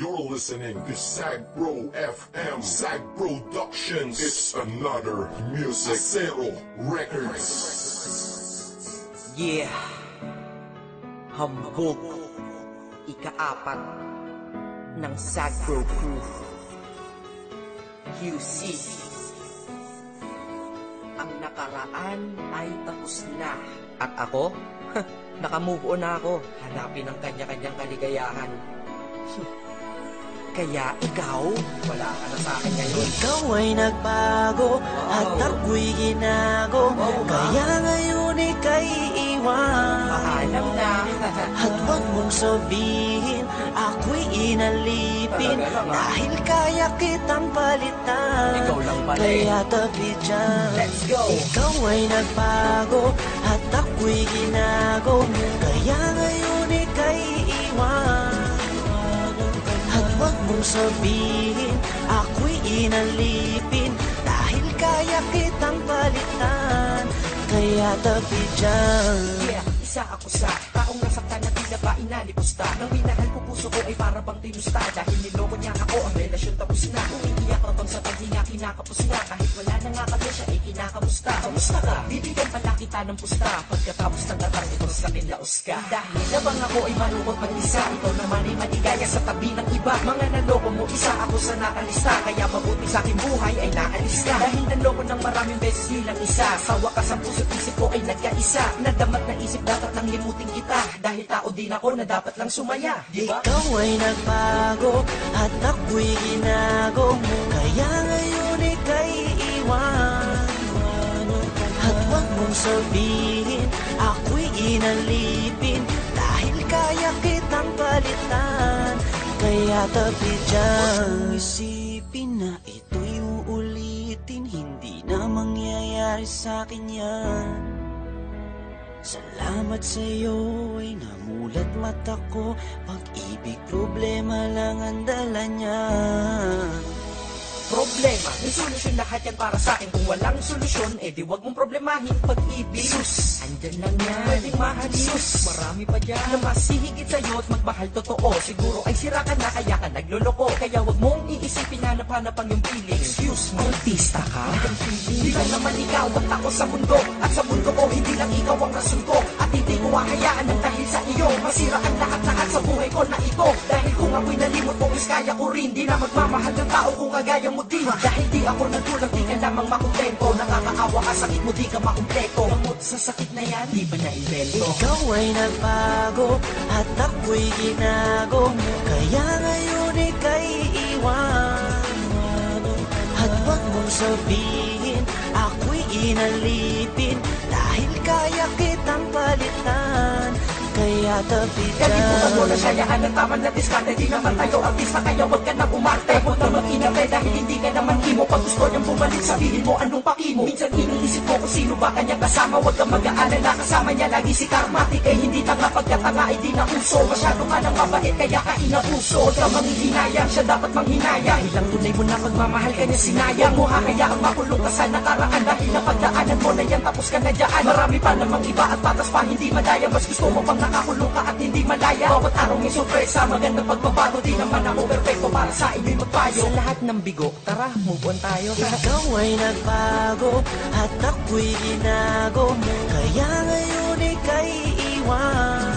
You're listening to Sagbro FM, Sag Productions. It's another music. Zero Records. Yeah. Hambog. Ika-4 ng Sagbro Crew. QC. Ang nakaraan ay tapos na. At ako? Naka-move on na ako. Hanapin ang kanya-kanyang kaligayahan. Kaya ikaw, wala ka na sa akin ngayon. Ikaw ay nagbago at ako'y ginago. Kaya ngayon ika'y iwan. Paalam na. At huwag mong sabihin ako'y inalipin. Dahil kaya kitang palitan. Ikaw lang pala Kaya tabi dyan. Let's go. Ikaw ay nagbago at ako'y ginago. Kaya ngayon ika'y iwan. At huwag mong sabihin ako'y inalipin. Dahil kaya kitang palitan. Kaya tabi dyan. Yeah, isa ako sa taong nasaktan na tila ba inalipusta. Nang minahal ko puso ko ay para bang tinusta. Dahil niloko niya ako, ang relasyon tapos na. Umiiyak rabang sa paghinga, kinakapos na. Kahit wala na nga kami, siya ay kinakamusta. Kamusta ka? Bibigyan pala kita ng pusta. Pagkatapos ng gatang ito sa kinlaos ka. Dahil nabang ako ay malungkot mag-isa. Ikaw naman ay maligaya sa tabi ng iba. Mga naloko mo, isa ako sa nakalista. Kaya mabuti sa aking buhay ay naalis ka. Dahil naloko ng maraming beses nilang isa. Sa wakas ang puso't isip ko ay nagkaisa. Nadamat na isip dapat nang limutin kita. Dahil tao din ako na dapat lang sumaya, diba? Ikaw ay nagbago at ako'y ginago. Kaya ngayon ika'y iwan. At huwag mong sabihin ako'y inalipin. Dahil kaya kitang palitan. Kaya tabi dyan. Isipin na ito'y uulitin. Hindi na mangyayari sa'kin yan. Salamat sa'yo ay namulat mata ko. Pag-ibig problema lang ang dala niya. Problema, may solusyon lahat yan para sa akin. Kung walang solusyon, di wag mong problemahin pag-ibig. Sus, andyan lang yan, pwedeng mahalin. Sus, marami pa dyan na mas hihigit sa'yo at magmahal totoo. Siguro ay sira ka na kaya ka nagloloko. Kaya wag mong iisipin na napanapang yung feeling. Excuse me, artista ka? Hindi ka naman ikaw ang ako sa mundo. At sa mundo ko, hindi lang ikaw ang rason ko. At hindi ko hahayaan ng dahil sa iyo masira ang lahat-lahat sa buhay ko na ito. Dahil kung ako'y nalimot mo, is kaya ko rin. Di na magmamahal ng tao kung kagaya mo. Dahil di ako nagkulang, di ka lamang makontento. Nakakaawa ka, sakit mo, di ka makumpleto. Gamot sa sakit na yan, di ba na-invento? Ikaw ay nagbago at ako'y ginago. Kaya ngayon ika'y iwan. At huwag mong sabihin ako'y inalipin. Dahil kaya kitang palitan. Kaya tabi dyan. Kalimutan mo na siyayaan ng tama na diskarte. Di naman tayo artista kaya wag ka nang umarte. Huwag na mag-inarte dahil hindi ka naman imo. Pag gusto niyang bumalik sabihin mo anong pakimo. Minsan iniisip ko kung sino ba kanyang kasama. Huwag kang mag-aalala kasama niya lagi si Karmatic. Ay hindi tanga pagkatanga ay di na uso. Masyado ka nang mabait kaya ka inabuso. Huwag kang manghihinayang, siya dapat manghinayang. Ilang tunay mo na pagmamahal kanya sinayang mo. Hahayaang makulong ka sa nakaraan. Dahil napagdaanan mo na yan tapos ka na dyan. Marami pa namang iba at patas pa hindi madaya. Mas gusto mo pang nakakulong ka at hindi malaya. Bawat araw may sorpresa, magandang pagbabago. Di naman ako perfecto para sa inyo'y magpayo. Sa lahat ng bigo, tara, move on tayo. Ikaw ay nagbago at ako'y ginago. Kaya ngayon ika'y iwan.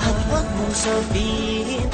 At huwag mong sabihin